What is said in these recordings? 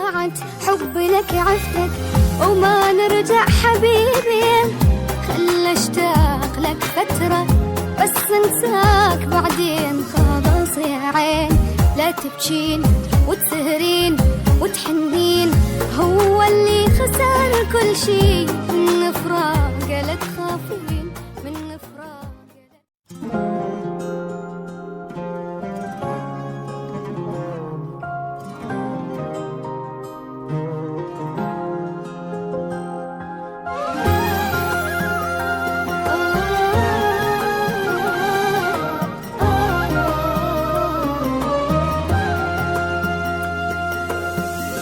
وداعت حبي لك عفتك وما نرجع حبيبي. خل اشتاق لك فترة بس انساك بعدين. خلاص يا عين لا تبكين وتسهرين وتحنين، هو اللي خسر كل شي من فراق لا تخافين من فراق.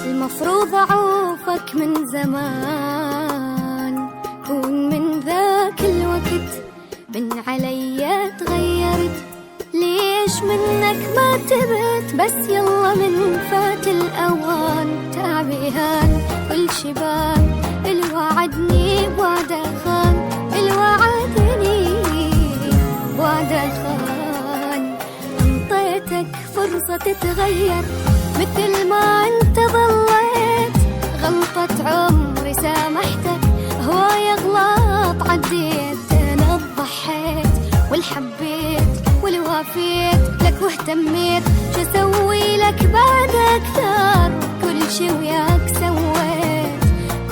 المفروض أعوفك من زمان، كون من ذاك الوقت من علي تغيرت. ليش منك ما تبت بس يلا من فات الأوان. تعبي هان كل شبان الوعدني بوعده خان، الوعدني بوعده خان. انطيتك فرصة تتغير مثل ما انت ظليت. غلطة عمري سامحتك هواي غلط عديت. انا ضحيت والحبيت والوافيت لك واهتميت. شو اسوي لك بعد اكثر؟ كل شي وياك سويت،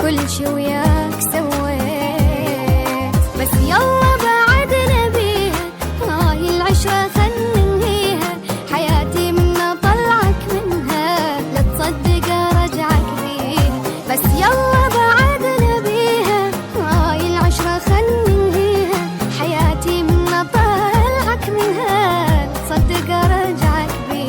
كل شي وياك سويت. بس يلا بعد نبيها هاي العشرة خلننهيها. حياتي منا طلعك منها لا تصدق ارجعك فيها. بس يلا بعد نبيها هاي العشرة خلننهيها. حياتي منا طلعك منها لا تصدق ارجعك فيها.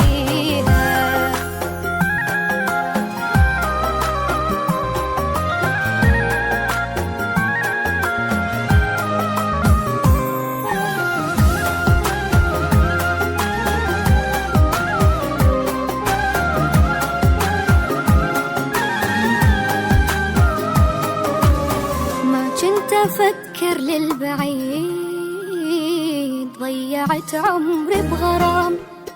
أفكر للبعيد، ضيعت عمري بغرام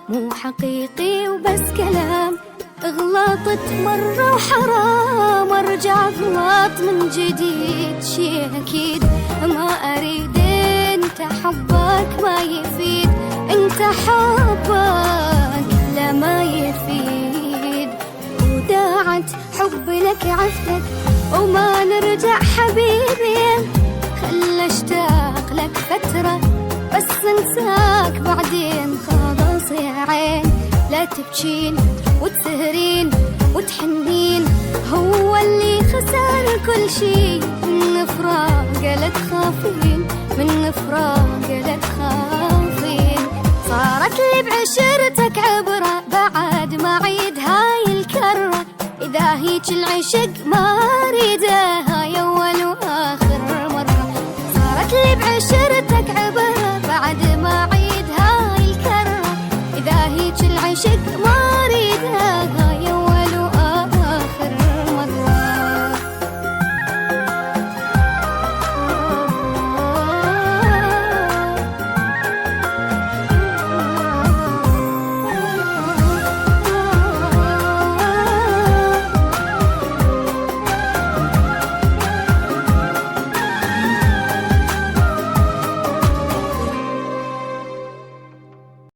مو حقيقي وبس كلام. غلطت مرة وحرام ارجع غلط من جديد. شي أكيد ما أريد انت حبك ما يفيد، انت حبك لا ما يفيد. وداعت حبي لك عفتك وما نرجع حبيبي. خل اشتاق لك فترة بس انساك بعدين. خلاص يا عين لا تبكين وتسهرين وتحنين، هو اللي خسر كل شي من فراق لا تخافين من فراق لا تخافين. صارت لي بعشرتك عبرة بعد ما عيد هاي الكرة. إذا هيج العشق ما أريده هاي أول وآخر مرة. صارت لي بعشرتك عبرة